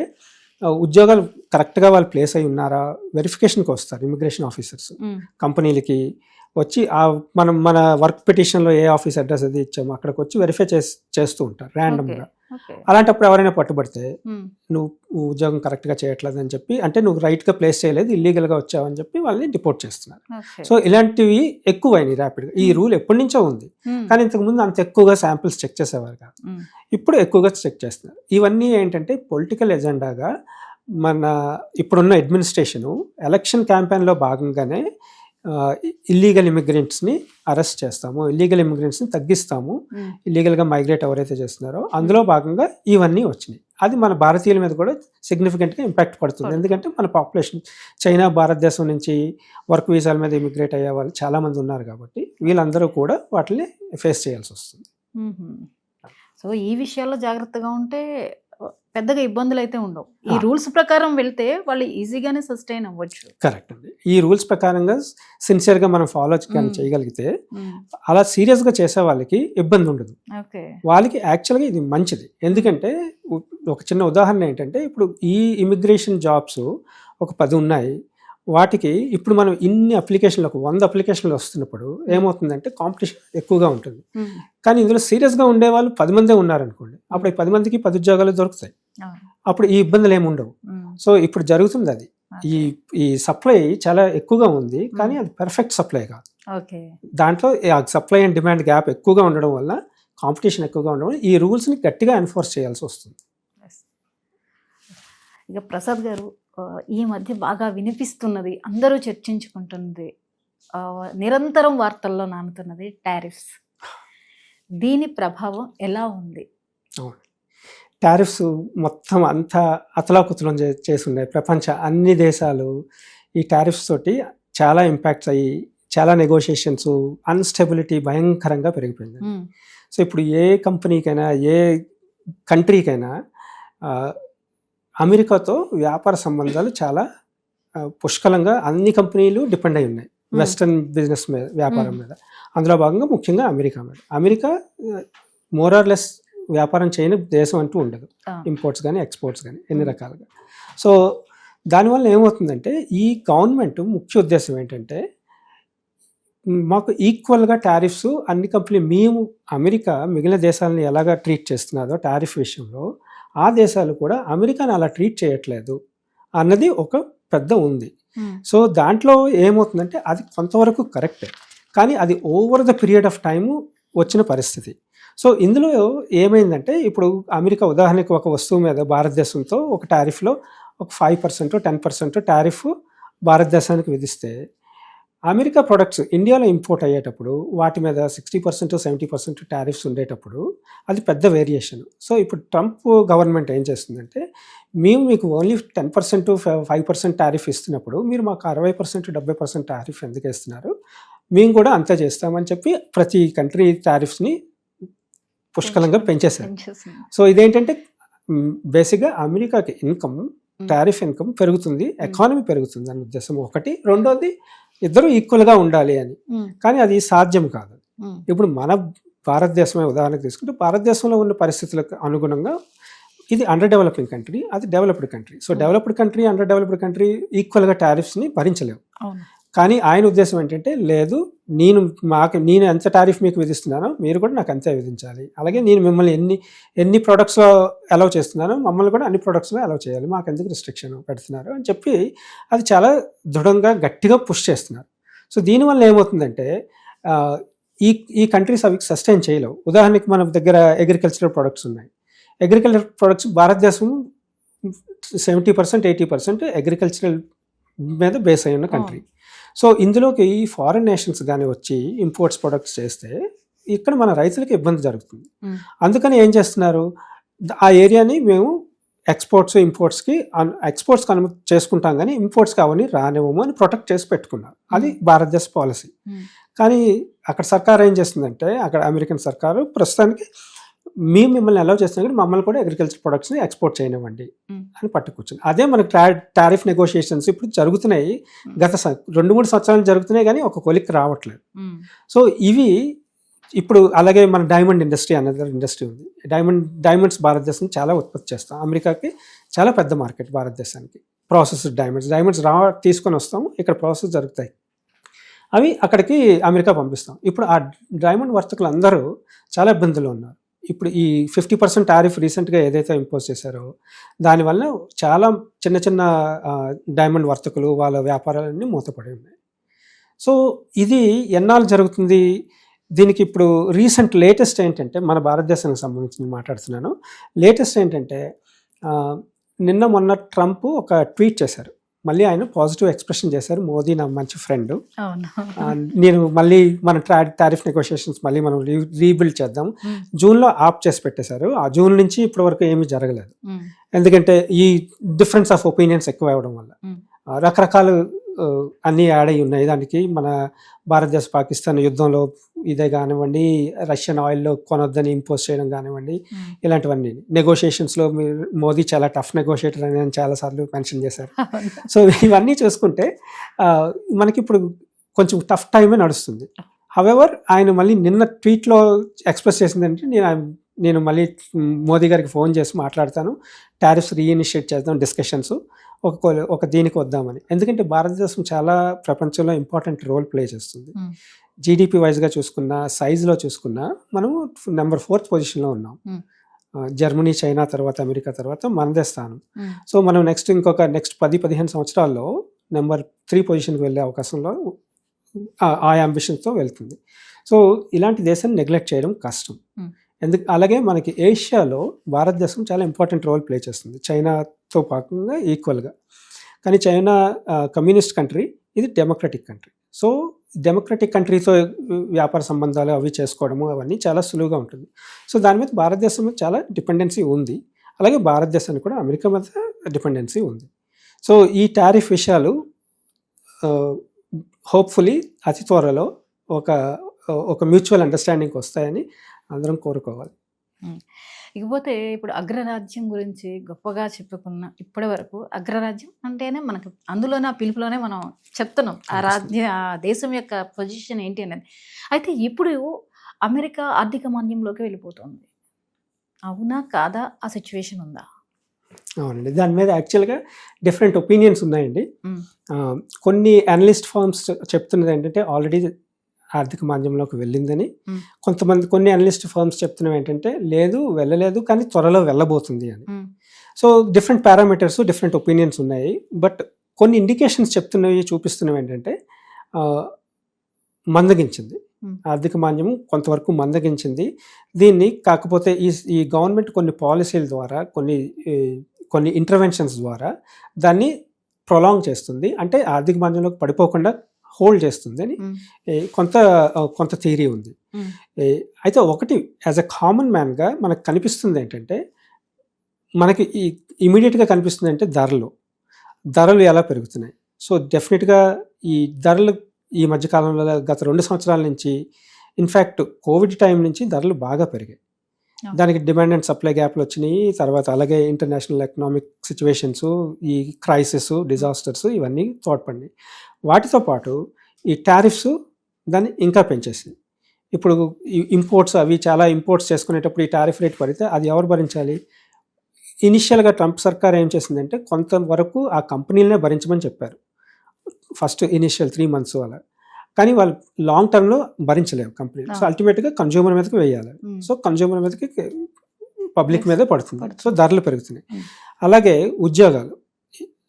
ఉద్యోగాలు కరెక్ట్గా వాళ్ళు ప్లేస్ అయి ఉన్నారా వెరిఫికేషన్కి వస్తారు ఇమిగ్రేషన్ ఆఫీసర్స్. కంపెనీలకి వచ్చి మన వర్క్ పిటిషన్లో ఏ ఆఫీస్ అడ్రస్ అది ఇచ్చామో అక్కడికి వచ్చి వెరిఫై చేస్తూ ఉంటారు ర్యాండమ్గా. అలాంటప్పుడు ఎవరైనా పట్టుబడితే నువ్వు ఉద్యోగం కరెక్ట్గా చేయట్లేదు అని చెప్పి, అంటే నువ్వు రైట్గా ప్లేస్ చేయలేదు, ఇల్లీగల్గా వచ్చావని చెప్పి వాళ్ళని డిపోర్ట్ చేస్తున్నారు. సో, ఇలాంటివి ఎక్కువైనాయి ర్యాపిడ్గా. ఈ రూల్ ఎప్పటి నుంచో ఉంది, కానీ ఇంతకుముందు అంత ఎక్కువగా శాంపిల్స్ చెక్ చేసేవారు కాదు. ఇప్పుడు ఎక్కువగా చెక్ చేస్తున్నారు. ఇవన్నీ ఏంటంటే పొలిటికల్ ఎజెండాగా మన ఇప్పుడున్న అడ్మినిస్ట్రేషను ఎలక్షన్ క్యాంపెయిన్లో భాగంగానే ఇల్లీగల్ ఇమిగ్రెంట్స్ని అరెస్ట్ చేస్తాము, ఇల్లీగల్ ఇమిగ్రెంట్స్ని తగ్గిస్తాము, ఇల్లీగల్గా మైగ్రేట్ ఎవరైతే చేస్తున్నారో అందులో భాగంగా ఇవన్నీ వచ్చినాయి. అది మన భారతీయుల మీద కూడా సిగ్నిఫికెంట్గా ఇంపాక్ట్ పడుతుంది. ఎందుకంటే మన పాపులేషన్ చైనా, భారతదేశం నుంచి వర్క్ వీసాల మీద ఇమిగ్రేట్ అయ్యే వాళ్ళు చాలామంది ఉన్నారు కాబట్టి వీళ్ళందరూ కూడా వాటిని ఫేస్ చేయాల్సి వస్తుంది.
సో, ఈ విషయాల్లో జాగ్రత్తగా ఉంటే పెద్దగా ఇబ్బందులు అయితే ఉండవు. ఈ రూల్స్ ప్రకారం వెళ్తే వాళ్ళు ఈజీగానే సస్టైన్ అవ్వచ్చు.
కరెక్ట్ అండి. ఈ రూల్స్ ప్రకారంగా సిన్సియర్గా మనం ఫాలో కానీ చేయగలిగితే అలా సీరియస్గా చేసే వాళ్ళకి ఇబ్బంది ఉండదు.
ఓకే.
వాళ్ళకి యాక్చువల్గా ఇది మంచిది. ఎందుకంటే ఒక చిన్న ఉదాహరణ ఏంటంటే ఇప్పుడు ఈ ఇమిగ్రేషన్ జాబ్స్ ఒక 10 ఉన్నాయి. వాటికి ఇప్పుడు మనం ఇన్ని అప్లికేషన్లు, ఒక 100 అప్లికేషన్లు వస్తున్నప్పుడు ఏమవుతుందంటే కాంపిటీషన్ ఎక్కువగా ఉంటుంది. కానీ ఇందులో సీరియస్గా ఉండే వాళ్ళు 10 మందే ఉన్నారనుకోండి, అప్పుడు ఈ 10 మందికి 10 ఉద్యోగాలు దొరుకుతాయి. అప్పుడు ఈ ఇబ్బందులు ఏమి ఉండవు. సో ఇప్పుడు జరుగుతుంది అది. ఈ సప్లై చాలా ఎక్కువగా ఉంది, కానీ అది పర్ఫెక్ట్ సప్లై కాదు. దాంట్లో సప్లై అండ్ డిమాండ్ గ్యాప్ ఎక్కువగా ఉండడం వల్ల, కాంపిటీషన్ ఎక్కువగా ఉండడం వల్ల ఈ రూల్స్ని గట్టిగా ఎన్ఫోర్స్ చేయాల్సి వస్తుంది.
ఇక ప్రసాద్ గారు, ఈ మధ్య బాగా వినిపిస్తున్నది, అందరూ చర్చించుకుంటున్నది, నిరంతరం వార్తల్లో నానుతున్నది టారిఫ్స్. దీని ప్రభావం ఎలా ఉంది?
టారిఫ్స్ మొత్తం అంతా అతలాకుతలం చేసి ఉన్నాయి. ప్రపంచ అన్ని దేశాలు ఈ టారిఫ్స్ తోటి చాలా ఇంపాక్ట్స్ అయ్యి, చాలా నెగోషియేషన్స్, అన్స్టెబిలిటీ భయంకరంగా పెరిగిపోయింది. సో ఇప్పుడు ఏ కంపెనీకైనా, ఏ కంట్రీకైనా అమెరికాతో వ్యాపార సంబంధాలు చాలా పుష్కలంగా అన్ని కంపెనీలు డిపెండ్ అయి ఉన్నాయి వెస్టర్న్ బిజినెస్ మీద, వ్యాపారం మీద. అందులో భాగంగా ముఖ్యంగా అమెరికా మీద. అమెరికా మోర్ ఆర్ లెస్ వ్యాపారం చేయని దేశం అంటూ ఉండదు, ఇంపోర్ట్స్ కానీ ఎక్స్పోర్ట్స్ కానీ ఎన్ని రకాలుగా. సో దానివల్ల ఏమవుతుందంటే ఈ గవర్నమెంట్ ముఖ్య ఉద్దేశం ఏంటంటే మాకు ఈక్వల్గా టారిఫ్స్ అన్ని కంపెనీ, మేము అమెరికా మిగిలిన దేశాలను ఎలాగా ట్రీట్ చేస్తున్నారో టారిఫ్ విషయంలో, ఆ దేశాలు కూడా అమెరికాని అలా ట్రీట్ చేయట్లేదు అన్నది ఒక పెద్ద ఉంది. సో దాంట్లో ఏమవుతుందంటే అది కొంతవరకు కరెక్టే, కానీ అది over the period of time వచ్చిన పరిస్థితి. సో ఇందులో ఏమైందంటే ఇప్పుడు అమెరికా ఉదాహరణకు ఒక వస్తువు మీద భారతదేశంతో ఒక టారిఫ్లో ఒక 5% 10% టారిఫ్ భారతదేశానికి విధిస్తే, అమెరికా ప్రొడక్ట్స్ ఇండియాలో ఇంపోర్ట్ అయ్యేటప్పుడు వాటి మీద 60% 70% టారిఫ్స్ ఉండేటప్పుడు అది పెద్ద వేరియేషన్. సో ఇప్పుడు ట్రంప్ గవర్నమెంట్ ఏం చేస్తుందంటే, మేము మీకు ఓన్లీ 10% 5% టారిఫ్ ఇస్తున్నప్పుడు మీరు మాకు 60% 70% టారిఫ్ ఎందుకు ఇస్తున్నారు, మేము కూడా అంతే చేస్తామని చెప్పి ప్రతి కంట్రీ టారిఫ్స్ని పుష్కలంగా పెంచేశారు. సో ఇదేంటంటే బేసిక్గా అమెరికాకి ఇన్కమ్, టారిఫ్ ఇన్కమ్ పెరుగుతుంది, ఎకానమీ పెరుగుతుంది అనే ఉద్దేశం ఒకటి. రెండోది ఇద్దరు ఈక్వల్గా ఉండాలి అని. కానీ అది సాధ్యం కాదు. ఇప్పుడు మన భారతదేశమే ఉదాహరణకు తీసుకుంటే, భారతదేశంలో ఉన్న పరిస్థితులకు అనుగుణంగా ఇది అండర్ డెవలపింగ్ కంట్రీ, అది developed country. So developed country, under developed country ఈక్వల్గా టారిఫ్స్ని భరించలేవు. కానీ ఆయన ఉద్దేశం ఏంటంటే, లేదు నేను ఎంత టారిఫ్ మీకు విధిస్తున్నానో మీరు కూడా నాకు అంతే విధించాలి, అలాగే నేను మిమ్మల్ని ఎన్ని ప్రొడక్ట్స్లో అలౌ చేస్తున్నానో మమ్మల్ని కూడా అన్ని ప్రొడక్ట్స్లో అలౌ చేయాలి, మాకు ఎందుకు రిస్ట్రిక్షన్ పెడుతున్నారు అని చెప్పి అది చాలా దృఢంగా గట్టిగా పుష్ చేస్తున్నారు. సో దీనివల్ల ఏమవుతుందంటే ఈ కంట్రీస్ అవి సస్టైన్ చేయలేవు. ఉదాహరణకి మన దగ్గర అగ్రికల్చరల్ ప్రొడక్ట్స్ ఉన్నాయి. అగ్రికల్చర్ ప్రొడక్ట్స్ భారతదేశం 70% 80% అగ్రికల్చరల్ మీద బేస్ అయి ఉన్న కంట్రీ. సో ఇందులోకి ఫారిన్ నేషన్స్ కానీ వచ్చి ఇంపోర్ట్స్ ప్రొడక్ట్స్ చేస్తే ఇక్కడ మన రైతులకి ఇబ్బంది జరుగుతుంది. అందుకని ఏం చేస్తున్నారు, ఆ ఏరియాని మేము ఎక్స్పోర్ట్స్ ఇంపోర్ట్స్కి అనుమతి చేసుకుంటాం కానీ ఇంపోర్ట్స్కి అవన్నీ రానివ్వము అని ప్రొటెక్ట్ చేసి పెట్టుకున్నారు. అది భారతదేశ పాలసీ. కానీ అక్కడ సర్కార్ ఏం చేస్తుందంటే, అక్కడ అమెరికన్ సర్కారు ప్రస్తుతానికి మేము మిమ్మల్ని అలౌ చేస్తున్నాం కానీ మమ్మల్ని కూడా అగ్రికల్చర్ ప్రొడక్ట్స్ని ఎక్స్పోర్ట్ చేయనివ్వండి అని పట్టుకొచ్చింది. అదే మనకు టారిఫ్ నెగోషియేషన్స్ ఇప్పుడు జరుగుతున్నాయి. గత 2-3 సంవత్సరాలు జరుగుతున్నాయి కానీ ఒక కొలిక్కి రావట్లేదు. సో ఇవి ఇప్పుడు అలాగే మన డైమండ్ ఇండస్ట్రీ అనేది ఇండస్ట్రీ ఉంది. డైమండ్స్ భారతదేశం చాలా ఉత్పత్తి చేస్తాం. అమెరికాకి చాలా పెద్ద మార్కెట్ భారతదేశానికి. ప్రాసెస్డ్ డైమండ్స్ తీసుకొని వస్తాము, ఇక్కడ ప్రాసెస్ జరుగుతాయి, అవి అక్కడికి అమెరికా పంపిస్తాం. ఇప్పుడు ఆ డైమండ్ వర్తకులు అందరూ చాలా ఇబ్బందులు ఉన్నారు. ఇప్పుడు ఈ 50% టారిఫ్ రీసెంట్గా ఏదైతే ఇంపోజ్ చేశారో దానివల్ల చాలా చిన్న చిన్న డైమండ్ వర్తకులు వాళ్ళ వ్యాపారాలన్నీ మూతపడి ఉన్నాయి. సో ఇది ఎన్నాళ్ళు జరుగుతుంది? దీనికి ఇప్పుడు లేటెస్ట్ ఏంటంటే, మన భారతదేశానికి సంబంధించి మాట్లాడుతున్నాను. లేటెస్ట్ ఏంటంటే నిన్న మొన్న ట్రంప్ ఒక ట్వీట్ చేశారు. మళ్ళీ ఆయన పాజిటివ్ ఎక్స్ప్రెషన్ చేశారు. మోదీ నా మంచి ఫ్రెండ్, నేను మళ్ళీ మన టారిఫ్ నెగోషియేషన్స్ మళ్ళీ మనం రీబిల్డ్ చేద్దాం. జూన్లో ఆప్ చేసి పెట్టేశారు. ఆ జూన్ నుంచి ఇప్పటి వరకు ఏమీ జరగలేదు. ఎందుకంటే ఈ డిఫరెన్స్ ఆఫ్ ఒపీనియన్స్ ఎక్కువ అవ్వడం వల్ల రకరకాల అన్నీ యాడ్ అయి ఉన్నాయి దానికి. మన భారతదేశ పాకిస్తాన్ యుద్ధంలో ఇదే కానివ్వండి, రష్యన్ ఆయిల్లో కొనొద్దని ఇంపోజ్ చేయడం కానివ్వండి, ఇలాంటివన్నీ. నెగోషియేషన్స్లో మీరు మోదీ చాలా టఫ్ నెగోషియేటర్ అని నేను చాలాసార్లు మెన్షన్ చేశారు. సో ఇవన్నీ చూసుకుంటే మనకి ఇప్పుడు కొంచెం టఫ్ టైమే నడుస్తుంది. హవెవర్ ఆయన మళ్ళీ నిన్న ట్వీట్లో ఎక్స్ప్రెస్ చేసిందంటే నేను మళ్ళీ మోదీ గారికి ఫోన్ చేసి మాట్లాడతాను, టారిఫ్స్ రీఇనిషియేట్ చేద్దాం, డిస్కషన్స్ ఒక దీనికి వద్దామని. ఎందుకంటే భారతదేశం చాలా ప్రపంచంలో ఇంపార్టెంట్ రోల్ ప్లే చేస్తుంది. జీడిపి వైజ్గా చూసుకున్నా, సైజులో చూసుకున్నా మనం నెంబర్ 4th పొజిషన్లో ఉన్నాం. జర్మనీ, చైనా తర్వాత అమెరికా తర్వాత మనదే స్థానం. సో మనం నెక్స్ట్ 10-15 సంవత్సరాల్లో నెంబర్ 3 పొజిషన్కి వెళ్ళే అవకాశంలో ఆ అంబిషన్తో వెళ్తుంది. సో ఇలాంటి దేశాన్ని నెగ్లెక్ట్ చేయడం కష్టం. అలాగే మనకి ఏషియాలో భారతదేశం చాలా ఇంపార్టెంట్ రోల్ ప్లే చేస్తుంది, చైనాతో పాటుగా ఈక్వల్గా. కానీ చైనా కమ్యూనిస్ట్ కంట్రీ, ఇది డెమోక్రటిక్ కంట్రీ. సో డెమోక్రటిక్ కంట్రీతో వ్యాపార సంబంధాలు అవి చేసుకోవడము అవన్నీ చాలా సులువుగా ఉంటుంది. సో దాని మీద భారతదేశం మీద చాలా డిపెండెన్సీ ఉంది. అలాగే భారతదేశానికి కూడా అమెరికా మీద డిపెండెన్సీ ఉంది. సో ఈ టారిఫ్ విషయాలు హోప్ఫుల్లీ అతి త్వరలో ఒక మ్యూచువల్ అండర్స్టాండింగ్ వస్తాయని అందరం కోరుకోవాలి.
ఇకపోతే ఇప్పుడు అగ్రరాజ్యం గురించి గొప్పగా చెప్పుకున్న ఇప్పటి వరకు, అగ్రరాజ్యం అంటేనే మనకు అందులోనే ఆ పిలుపులోనే మనం చెప్తున్నాం ఆ దేశం యొక్క పొజిషన్ ఏంటి అనేది. అయితే ఇప్పుడు అమెరికా ఆర్థిక మాంద్యంలోకి వెళ్ళిపోతుంది, అవునా కాదా? ఆ సిచ్యువేషన్ ఉందా?
అవునండి, దాని మీద యాక్చువల్గా డిఫరెంట్ ఒపీనియన్స్ ఉన్నాయండి. కొన్ని అనలిస్ట్ ఫర్మ్స్ చెప్తున్నది ఏంటంటే ఆల్రెడీ ఆర్థిక మాంద్యంలోకి వెళ్ళిందని. కొన్ని అనలిస్ట్ ఫర్మ్స్ చెప్తున్నవి ఏంటంటే లేదు, వెళ్ళలేదు, కానీ త్వరలో వెళ్ళబోతుంది అని. So different parameters, different opinions ఉన్నాయి. బట్ కొన్ని ఇండికేషన్స్ చూపిస్తున్నవి ఏంటంటే మందగించింది, ఆర్థిక మాంద్యం కొంతవరకు మందగించింది. దీన్ని కాకపోతే ఈ గవర్నమెంట్ కొన్ని పాలసీల ద్వారా, కొన్ని ఇంటర్వెన్షన్స్ ద్వారా దాన్ని ప్రొలాంగ్ చేస్తుంది. అంటే ఆర్థిక మాంద్యంలోకి పడిపోకుండా హోల్డ్ చేస్తుంది అని కొంత థియరీ ఉంది. అయితే ఒకటి యాజ్ ఎ కామన్ మ్యాన్గా మనకు కనిపిస్తుంది ఏంటంటే, మనకి ఇమీడియట్గా కనిపిస్తుంది అంటే ధరలు ఎలా పెరుగుతున్నాయి. సో డెఫినెట్గా ఈ ధరలు ఈ మధ్యకాలంలో గత 2 సంవత్సరాల నుంచి, ఇన్ఫ్యాక్ట్ కోవిడ్ టైం నుంచి ధరలు బాగా పెరిగాయి. దానికి డిమాండ్ అండ్ సప్లై గ్యాప్లు వచ్చినాయి. తర్వాత అలాగే ఇంటర్నేషనల్ ఎకనామిక్ సిచ్యువేషన్స్, ఈ క్రైసిస్, డిజాస్టర్స్ ఇవన్నీ తోడ్పడినాయి. వాటితో పాటు ఈ టారిఫ్స్ దాన్ని ఇంకా పెంచేసింది. ఇప్పుడు ఈ చాలా ఇంపోర్ట్స్ చేసుకునేటప్పుడు ఈ టారిఫ్ రేట్ పడితే అది ఎవరు భరించాలి? ఇనిషియల్గా ట్రంప్ సర్కార్ ఏం చేసిందంటే కొంతవరకు ఆ కంపెనీలనే భరించమని చెప్పారు, ఫస్ట్ ఇనిషియల్ 3 months అలా. కానీ వాళ్ళు లాంగ్ టర్మ్లో భరించలేవు కంపెనీలు. సో అల్టిమేట్గా కన్జ్యూమర్ మీదకి వేయాలి. సో కన్జ్యూమర్ మీదకి, పబ్లిక్ మీదే పడుతుంది. సో ధరలు పెరుగుతున్నాయి. అలాగే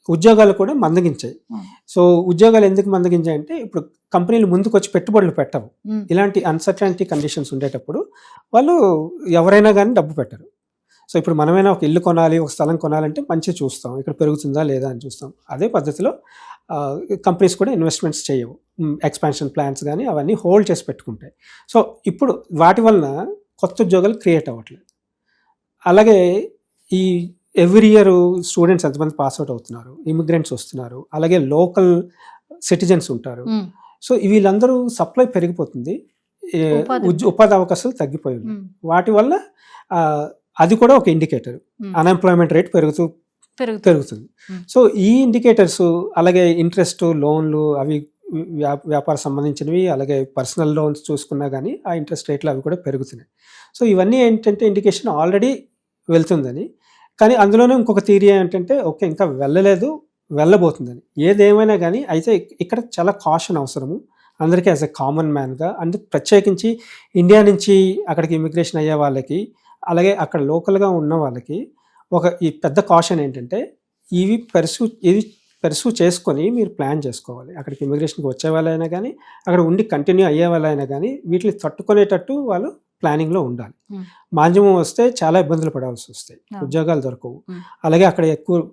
ఉద్యోగాలు కూడా మందగించాయి. సో ఉద్యోగాలు ఎందుకు మందగించాయంటే, ఇప్పుడు కంపెనీలు ముందుకు వచ్చి పెట్టుబడులు పెట్టవు. ఇలాంటి అన్సర్టనిటీ కండిషన్స్ ఉండేటప్పుడు వాళ్ళు ఎవరైనా కానీ డబ్బు పెట్టరు. సో ఇప్పుడు మనమైనా ఒక ఇల్లు కొనాలి, ఒక స్థలం కొనాలంటే మంచి చూస్తాం, ఇక్కడ పెరుగుతుందా లేదా అని చూస్తాం. అదే పద్ధతిలో కంపెనీస్ కూడా ఇన్వెస్ట్మెంట్స్ చేయవు, ఎక్స్పాన్షన్ ప్లాన్స్ కానీ అవన్నీ హోల్డ్ చేసి పెట్టుకుంటాయి. సో ఇప్పుడు వాటి వలన కొత్త ఉద్యోగాలు క్రియేట్ అవ్వట్లేదు. అలాగే ఈ ఎవ్రీ ఇయర్ స్టూడెంట్స్ ఎంతమంది పాస్ అవుట్ అవుతున్నారు, ఇమిగ్రెంట్స్ వస్తున్నారు, అలాగే లోకల్ సిటిజన్స్ ఉంటారు. సో వీళ్ళందరూ సప్లై పెరిగిపోతుంది, ఉపాధి అవకాశాలు తగ్గిపోయి ఉన్నాయి. వాటి వల్ల అది కూడా ఒక ఇండికేటర్, అన్ఎంప్లాయ్మెంట్ రేట్ పెరుగుతుంది. సో ఈ ఇండికేటర్స్, అలాగే ఇంట్రెస్ట్, లోన్లు, అవి వ్యాపార సంబంధించినవి, అలాగే పర్సనల్ లోన్స్ చూసుకున్నా కానీ ఆ ఇంట్రెస్ట్ రేట్లు అవి కూడా పెరుగుతున్నాయి. సో ఇవన్నీ ఏంటంటే ఇండికేషన్ ఆల్రెడీ వెళ్తుందని. కానీ అందులోనే ఇంకొక థియరీ ఏంటంటే ఓకే ఇంకా వెళ్ళబోతుందని. ఏదేమైనా కానీ అయితే ఇక్కడ చాలా కాషన్ అవసరము అందరికీ యాజ్ ఎ కామన్ మ్యాన్గా. అందుకు ప్రత్యేకించి ఇండియా నుంచి అక్కడికి ఇమిగ్రేషన్ అయ్యే వాళ్ళకి, అలాగే అక్కడ లోకల్గా ఉన్న వాళ్ళకి ఈ పెద్ద కాషన్ ఏంటంటే, ఇది పర్సూ చేసుకొని మీరు ప్లాన్ చేసుకోవాలి. అక్కడికి ఇమిగ్రేషన్కి వచ్చే వాళ్ళైనా కానీ, అక్కడ ఉండి కంటిన్యూ అయ్యే వాళ్ళైనా కానీ వీటిని తట్టుకునేటట్టు వాళ్ళు ప్లానింగ్లో ఉండాలి. మాంద్యం వస్తే చాలా ఇబ్బందులు పడాల్సి వస్తాయి, ఉద్యోగాలు దొరకవు, అలాగే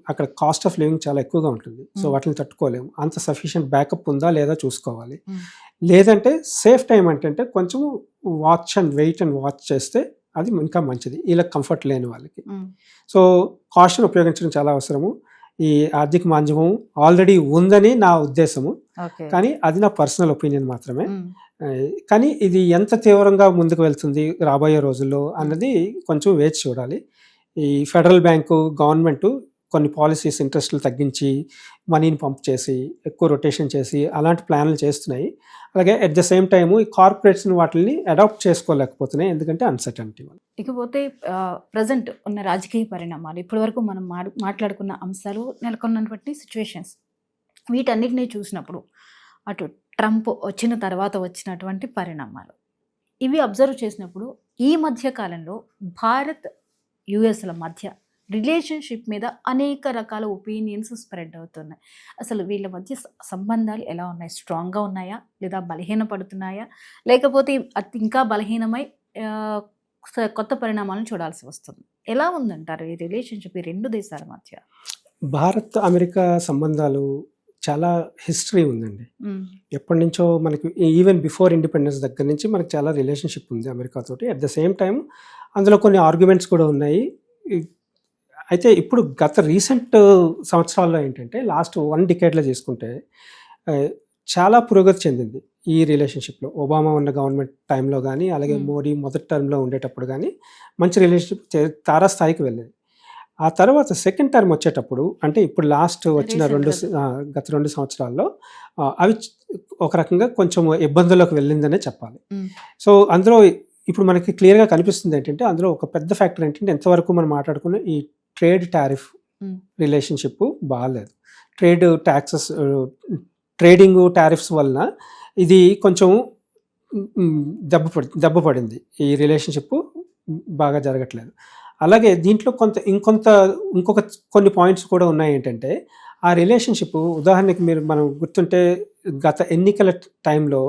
అక్కడ కాస్ట్ ఆఫ్ లివింగ్ చాలా ఎక్కువగా ఉంటుంది. సో వాటిని తట్టుకోలేము. అంత సఫిషియెంట్ బ్యాకప్ ఉందా లేదా చూసుకోవాలి. లేదంటే సేఫ్ టైం అంటే కొంచెం వెయిట్ అండ్ వాచ్ చేస్తే అది ఇంకా మంచిది, ఇలా కంఫర్ట్ లేని వాళ్ళకి. సో కాషన్ ఉపయోగించడం చాలా అవసరము. ఈ ఆర్థిక మాంద్యము ఆల్రెడీ ఉందని నా ఉద్దేశము.
ఓకే.
కానీ అది నా పర్సనల్ ఒపీనియన్ మాత్రమే. కానీ ఇది ఎంత తీవ్రంగా ముందుకు వెళ్తుంది రాబోయే రోజుల్లో అన్నది కొంచెం వేచి చూడాలి. ఈ ఫెడరల్ బ్యాంకు గవర్నమెంట్ కొన్ని పాలసీస్ ఇంట్రెస్ట్లు తగ్గించి మనీని పంప్ చేసి ఎక్కువ రొటేషన్ చేసి అలాంటి ప్లాన్లు చేస్తున్నాయి. అలాగే అట్ ద సేమ్ టైమ్ ఈ కార్పొరేట్స్ని వాటిని అడాప్ట్ చేసుకోలేకపోతున్నాయి, ఎందుకంటే అన్సర్టనిటీ వల్ల.
ఇకపోతే ప్రజెంట్ ఉన్న రాజకీయ పరిణామాలు, ఇప్పటివరకు మనం మాట్లాడుకున్న అంశాలు, నెలకొన్నటువంటి సిచ్యువేషన్స్, వీటన్నిటినీ చూసినప్పుడు అటు ట్రంప్ వచ్చిన తర్వాత వచ్చినటువంటి పరిణామాలు ఇవి అబ్జర్వ్ చేసినప్పుడు ఈ మధ్య కాలంలో భారత్ యుఎస్ల మధ్య రిలేషన్షిప్ మీద అనేక రకాల ఒపీనియన్స్ స్ప్రెడ్ అవుతున్నాయి. అసలు వీళ్ళ మధ్య సంబంధాలు ఎలా ఉన్నాయి? స్ట్రాంగ్గా ఉన్నాయా, లేదా బలహీనపడుతున్నాయా, లేకపోతే అది ఇంకా బలహీనమై కొత్త పరిణామాలను చూడాల్సి వస్తుంది? ఎలా ఉందంటారు ఈ రిలేషన్షిప్ ఈ రెండు దేశాల మధ్య?
భారత్ అమెరికా సంబంధాలు చాలా హిస్టరీ ఉందండి. ఎప్పటి నుంచో మనకి ఈవెన్ బిఫోర్ ఇండిపెండెన్స్ దగ్గర నుంచి మనకి చాలా రిలేషన్షిప్ ఉంది అమెరికాతోటి. అట్ ద సేమ్ టైం అందులో కొన్ని ఆర్గ్యుమెంట్స్ కూడా ఉన్నాయి. అయితే ఇప్పుడు గత రీసెంట్ సంవత్సరాల్లో ఏంటంటే లాస్ట్ 1 డికేడ్లో చేసుకుంటే చాలా పురోగతి చెందింది ఈ రిలేషన్షిప్లో. ఒబామా ఉన్న గవర్నమెంట్ టైంలో కానీ, అలాగే మోడీ మొదటి టర్మ్లో ఉండేటప్పుడు కానీ మంచి రిలేషన్షిప్ తారాస్థాయికి వెళ్ళేది. ఆ తర్వాత సెకండ్ టర్మ్ వచ్చేటప్పుడు, అంటే ఇప్పుడు లాస్ట్ వచ్చిన గత 2 సంవత్సరాల్లో అవి ఒక రకంగా కొంచెం ఇబ్బందుల్లోకి వెళ్ళిందనే చెప్పాలి. సో అందులో ఇప్పుడు మనకి క్లియర్గా కనిపిస్తుంది ఏంటంటే, అందులో ఒక పెద్ద ఫ్యాక్టర్ ఏంటంటే, ఎంతవరకు మనం మాట్లాడుకున్న ఈ ట్రేడ్ టారిఫ్ రిలేషన్షిప్ బాగాలేదు. ట్రేడింగ్ టారిఫ్స్ వలన ఇది కొంచెం దెబ్బపడింది. ఈ రిలేషన్షిప్ బాగా జరగట్లేదు. అలాగే దీంట్లో ఇంకొక కొన్ని పాయింట్స్ కూడా ఉన్నాయి. ఏంటంటే ఆ రిలేషన్షిప్, ఉదాహరణకి మనం గుర్తుంటే గత ఎన్నికల టైంలో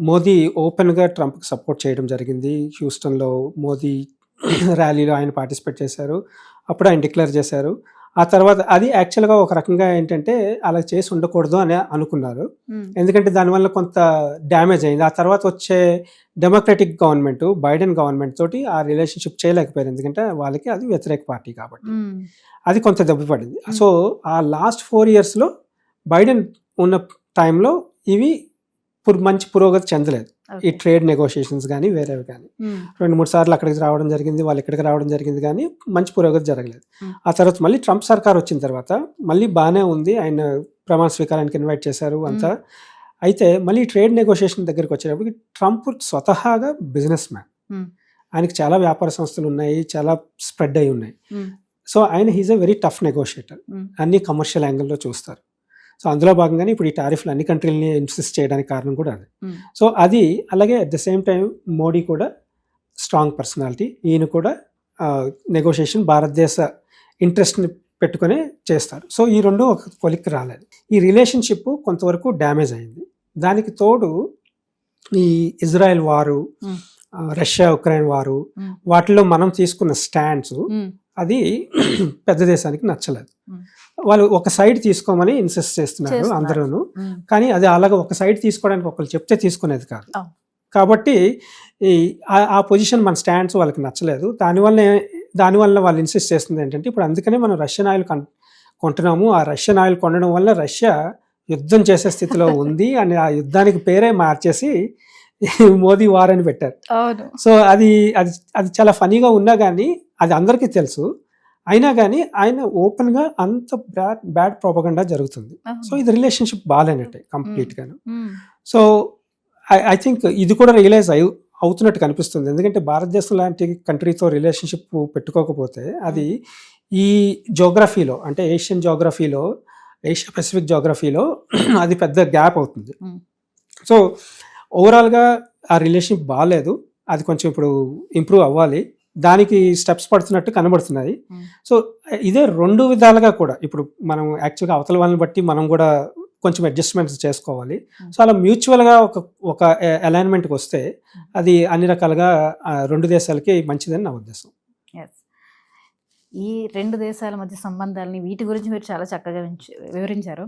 మోదీ ఓపెన్గా ట్రంప్కి సపోర్ట్ చేయడం జరిగింది. హ్యూస్టన్లో మోదీ ర్యాలీలో ఆయన పార్టిసిపేట్ చేశారు. అప్పుడు ఆయన డిక్లేర్ చేశారు. ఆ తర్వాత అది యాక్చువల్గా ఒక రకంగా ఏంటంటే అలా చేసి ఉండకూడదు అని అనుకున్నారు, ఎందుకంటే దానివల్ల కొంత డ్యామేజ్ అయింది. ఆ తర్వాత వచ్చే డెమోక్రటిక్ గవర్నమెంట్, బైడెన్ గవర్నమెంట్ తోటి ఆ రిలేషన్షిప్ చేయలేకపోయారు, ఎందుకంటే వాళ్ళకి అది వ్యతిరేక పార్టీ కాబట్టి. అది కొంత దెబ్బపడింది. సో ఆ లాస్ట్ 4 yearsలో బైడెన్ ఉన్న టైంలో ఇవి మంచి పురోగతి చెందలేదు. ఈ ట్రేడ్ నెగోషియేషన్స్ కానీ వేరేవి కానీ 2-3 సార్లు అక్కడికి రావడం జరిగింది, వాళ్ళు ఇక్కడికి రావడం జరిగింది, కానీ మంచి పురోగతి జరగలేదు. ఆ తర్వాత మళ్ళీ ట్రంప్ సర్కార్ వచ్చిన తర్వాత మళ్ళీ బాగానే ఉంది, ఆయన ప్రమాణ స్వీకారానికి ఇన్వైట్ చేశారు అంతా. అయితే మళ్ళీ ట్రేడ్ నెగోషియేషన్ దగ్గరికి వచ్చేటప్పటికి ట్రంప్ స్వతహాగా బిజినెస్ మ్యాన్, ఆయనకి చాలా వ్యాపార సంస్థలు ఉన్నాయి, చాలా స్ప్రెడ్ అయి ఉన్నాయి. సో ఆయన he's a very tough negotiator, అన్ని కమర్షియల్ యాంగిల్లో చూస్తారు. సో అందులో భాగంగానే ఇప్పుడు ఈ టారిఫ్లు అన్ని కంట్రీలని ఇన్సిస్ట్ చేయడానికి కారణం కూడా అది. సో అది, అలాగే at the same time Modi కూడా స్ట్రాంగ్ పర్సనాలిటీ, ఈయన కూడా నెగోషియేషన్ భారతదేశ ఇంట్రెస్ట్ని పెట్టుకునే చేస్తారు. సో ఈ రెండు ఒక కొలిక్కి రాలేదు. ఈ రిలేషన్షిప్ కొంతవరకు డ్యామేజ్ అయింది. దానికి తోడు ఈ ఇజ్రాయెల్ వారు, రష్యా ఉక్రెయిన్ వారు, వాటిలో మనం తీసుకున్న స్టాండ్స్ అది పెద్ద దేశానికి నచ్చలేదు. వాళ్ళు ఒక సైడ్ తీసుకోమని ఇన్సిస్ట్ చేస్తున్నారు అందరూను, కానీ అది అలాగే ఒక సైడ్ తీసుకోవడానికి ఒకళ్ళు చెప్తే తీసుకునేది కాదు. కాబట్టి ఆ పొజిషన్ మన స్టాండ్స్ వాళ్ళకి నచ్చలేదు. దానివల్ల వాళ్ళు ఇన్సిస్ట్ చేస్తుంది ఏంటంటే, ఇప్పుడు అందుకనే మనం రష్యన్ ఆయిల్ కొంటున్నాము, ఆ రష్యన్ ఆయిల్ కొనడం వల్ల రష్యా యుద్ధం చేసే స్థితిలో ఉంది అని ఆ యుద్ధానికి పేరే మార్చేసి మోదీ వార్ అని పెట్టారు. సో అది చాలా ఫనీగా ఉన్నా కానీ అది అందరికీ తెలుసు. అయినా కానీ ఆయన ఓపెన్గా అంత బ్యాడ్ ప్రోపగండా జరుగుతుంది. సో ఇది రిలేషన్షిప్ బాగాలేనట్టే కంప్లీట్గాను. సో ఐ థింక్ ఇది కూడా రియలైజ్ అవుతున్నట్టు కనిపిస్తుంది, ఎందుకంటే భారతదేశం లాంటి కంట్రీతో రిలేషన్షిప్ పెట్టుకోకపోతే అది ఈ జోగ్రఫీలో, అంటే ఏషియా పెసిఫిక్ జోగ్రఫీలో అది పెద్ద గ్యాప్ అవుతుంది. సో ఓవరాల్గా ఆ రిలేషన్షిప్ బాగాలేదు, అది కొంచెం ఇప్పుడు ఇంప్రూవ్ అవ్వాలి, దానికి స్టెప్స్ పడుతున్నట్టు కనబడుతున్నాయి. సో ఇదే 2 విధాలుగా కూడా ఇప్పుడు మనం యాక్చువల్గా అవతల వాళ్ళని బట్టి మనం కూడా కొంచెం అడ్జస్ట్మెంట్స్ చేసుకోవాలి. సో అలా మ్యూచువల్గా ఒక అలైన్మెంట్కి వస్తే అది అన్ని రకాలుగా 2 దేశాలకి మంచిదని నా ఉద్దేశం.
ఈ 2 దేశాల మధ్య సంబంధాలని, వీటి గురించి మీరు చాలా చక్కగా వివరించారు.